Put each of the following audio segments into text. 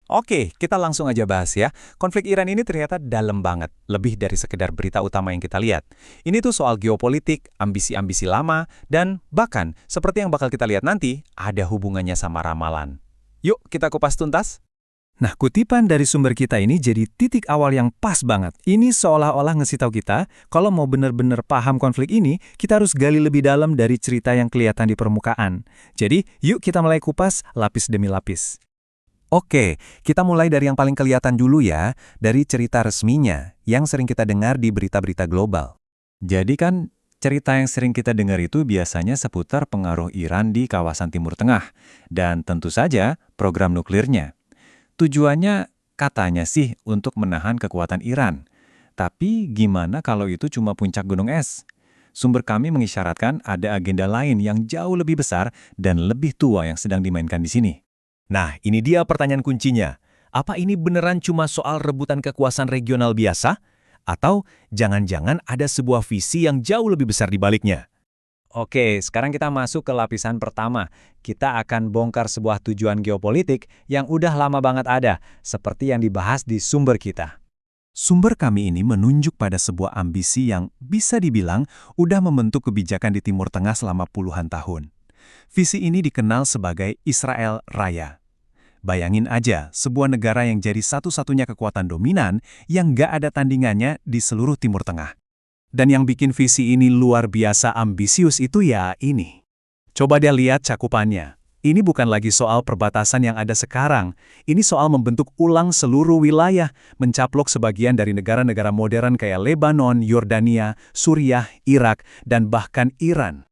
Oke, kita langsung aja bahas ya. Konflik Iran ini ternyata dalam banget, lebih dari sekedar berita utama yang kita lihat. Ini tuh soal geopolitik, ambisi-ambisi lama, dan bahkan, seperti yang bakal kita lihat nanti, ada hubungannya sama ramalan. Yuk, kita kupas tuntas. Nah, kutipan dari sumber kita ini jadi titik awal yang pas banget. Ini seolah-olah ngasih tahu kita, kalau mau benar-benar paham konflik ini, kita harus gali lebih dalam dari cerita yang kelihatan di permukaan. Jadi, yuk kita mulai kupas lapis demi lapis. Oke, kita mulai dari yang paling kelihatan dulu ya, dari cerita resminya yang sering kita dengar di berita-berita global. Jadi kan, cerita yang sering kita dengar itu biasanya seputar pengaruh Iran di kawasan Timur Tengah, dan tentu saja program nuklirnya. Tujuannya katanya sih untuk menahan kekuatan Iran. Tapi gimana kalau itu cuma puncak gunung es? Sumber kami mengisyaratkan ada agenda lain yang jauh lebih besar dan lebih tua yang sedang dimainkan di sini. Nah, ini dia pertanyaan kuncinya. Apa ini beneran cuma soal rebutan kekuasaan regional biasa? Atau jangan-jangan ada sebuah visi yang jauh lebih besar di baliknya? Oke, sekarang kita masuk ke lapisan pertama. Kita akan bongkar sebuah tujuan geopolitik yang udah lama banget ada, seperti yang dibahas di sumber kita. Sumber kami ini menunjuk pada sebuah ambisi yang bisa dibilang udah membentuk kebijakan di Timur Tengah selama puluhan tahun. Visi ini dikenal sebagai Israel Raya. Bayangin aja, sebuah negara yang jadi satu-satunya kekuatan dominan yang nggak ada tandingannya di seluruh Timur Tengah. Dan yang bikin visi ini luar biasa ambisius itu ya ini. Coba dia lihat cakupannya. Ini bukan lagi soal perbatasan yang ada sekarang. Ini soal membentuk ulang seluruh wilayah, mencaplok sebagian dari negara-negara modern kayak Lebanon, Yordania, Suriah, Irak, dan bahkan Iran.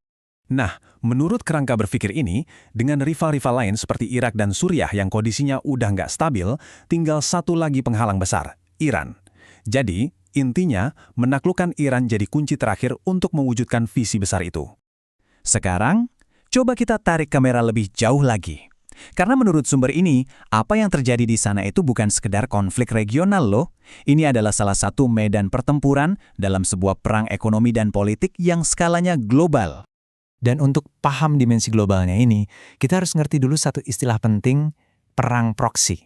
Nah, menurut kerangka berpikir ini, dengan rival-rival lain seperti Irak dan Suriah yang kondisinya udah nggak stabil, tinggal satu lagi penghalang besar, Iran. Jadi, intinya, menaklukkan Iran jadi kunci terakhir untuk mewujudkan visi besar itu. Sekarang, coba kita tarik kamera lebih jauh lagi. Karena menurut sumber ini, apa yang terjadi di sana itu bukan sekedar konflik regional loh. Ini adalah salah satu medan pertempuran dalam sebuah perang ekonomi dan politik yang skalanya global. Dan untuk paham dimensi globalnya ini, kita harus ngerti dulu satu istilah penting, perang proksi.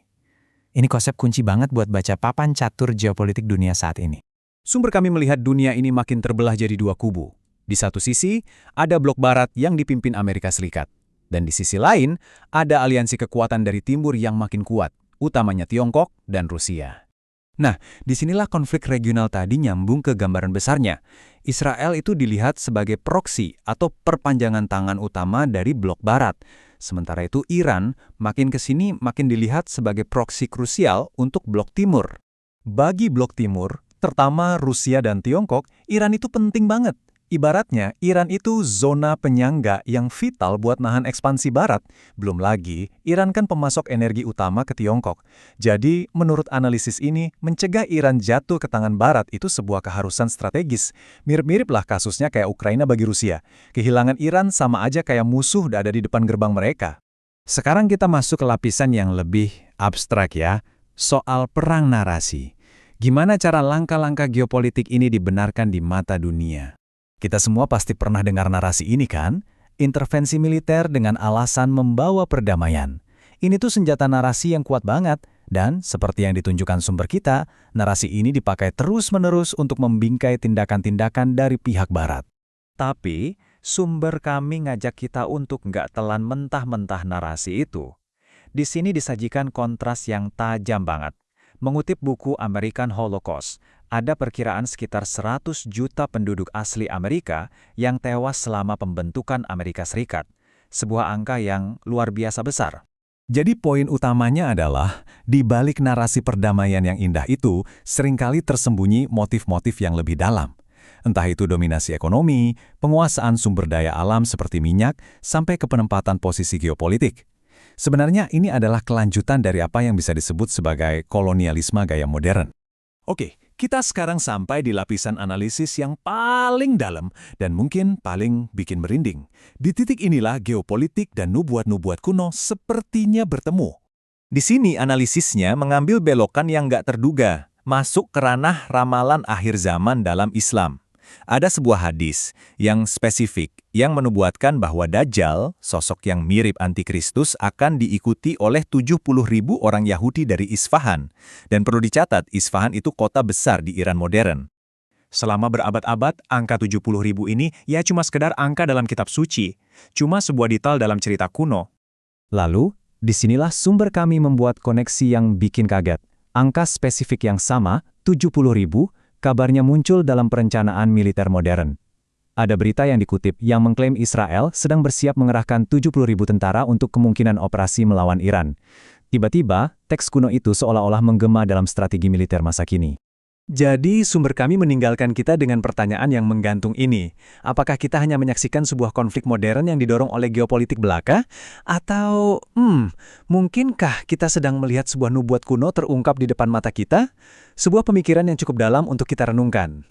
Ini konsep kunci banget buat baca papan catur geopolitik dunia saat ini. Sumber kami melihat dunia ini makin terbelah jadi dua kubu. Di satu sisi, ada blok barat yang dipimpin Amerika Serikat. Dan di sisi lain, ada aliansi kekuatan dari timur yang makin kuat, utamanya Tiongkok dan Rusia. Nah, disinilah konflik regional tadi nyambung ke gambaran besarnya. Israel itu dilihat sebagai proksi atau perpanjangan tangan utama dari blok barat. Sementara itu Iran makin ke sini makin dilihat sebagai proksi krusial untuk blok timur. Bagi blok timur, terutama Rusia dan Tiongkok, Iran itu penting banget. Ibaratnya, Iran itu zona penyangga yang vital buat nahan ekspansi barat. Belum lagi, Iran kan pemasok energi utama ke Tiongkok. Jadi, menurut analisis ini, mencegah Iran jatuh ke tangan barat itu sebuah keharusan strategis. Mirip-mirip lah kasusnya kayak Ukraina bagi Rusia. Kehilangan Iran sama aja kayak musuh udah ada di depan gerbang mereka. Sekarang kita masuk ke lapisan yang lebih abstrak ya, soal perang narasi. Gimana cara langkah-langkah geopolitik ini dibenarkan di mata dunia? Kita semua pasti pernah dengar narasi ini kan? Intervensi militer dengan alasan membawa perdamaian. Ini tuh senjata narasi yang kuat banget. Dan seperti yang ditunjukkan sumber kita, narasi ini dipakai terus-menerus untuk membingkai tindakan-tindakan dari pihak barat. Tapi, sumber kami ngajak kita untuk nggak telan mentah-mentah narasi itu. Di sini disajikan kontras yang tajam banget. Mengutip buku American Holocaust, ada perkiraan sekitar 100 juta penduduk asli Amerika yang tewas selama pembentukan Amerika Serikat. Sebuah angka yang luar biasa besar. Jadi poin utamanya adalah, di balik narasi perdamaian yang indah itu, seringkali tersembunyi motif-motif yang lebih dalam. Entah itu dominasi ekonomi, penguasaan sumber daya alam seperti minyak, sampai ke penempatan posisi geopolitik. Sebenarnya ini adalah kelanjutan dari apa yang bisa disebut sebagai kolonialisme gaya modern. Oke, kita sekarang sampai di lapisan analisis yang paling dalam dan mungkin paling bikin merinding. Di titik inilah geopolitik dan nubuat-nubuat kuno sepertinya bertemu. Di sini analisisnya mengambil belokan yang nggak terduga, masuk ke ranah ramalan akhir zaman dalam Islam. Ada sebuah hadis yang spesifik, yang menubuatkan bahwa Dajjal, sosok yang mirip antikristus, akan diikuti oleh 70.000 orang Yahudi dari Isfahan. Dan perlu dicatat, Isfahan itu kota besar di Iran modern. Selama berabad-abad, angka 70.000 ini ya cuma sekedar angka dalam kitab suci. Cuma sebuah detail dalam cerita kuno. Lalu, disinilah sumber kami membuat koneksi yang bikin kaget. Angka spesifik yang sama, 70.000, kabarnya muncul dalam perencanaan militer modern. Ada berita yang dikutip yang mengklaim Israel sedang bersiap mengerahkan 70.000 tentara untuk kemungkinan operasi melawan Iran. Tiba-tiba, teks kuno itu seolah-olah menggema dalam strategi militer masa kini. Jadi, sumber kami meninggalkan kita dengan pertanyaan yang menggantung ini. Apakah kita hanya menyaksikan sebuah konflik modern yang didorong oleh geopolitik belaka? Atau, mungkinkah kita sedang melihat sebuah nubuat kuno terungkap di depan mata kita? Sebuah pemikiran yang cukup dalam untuk kita renungkan.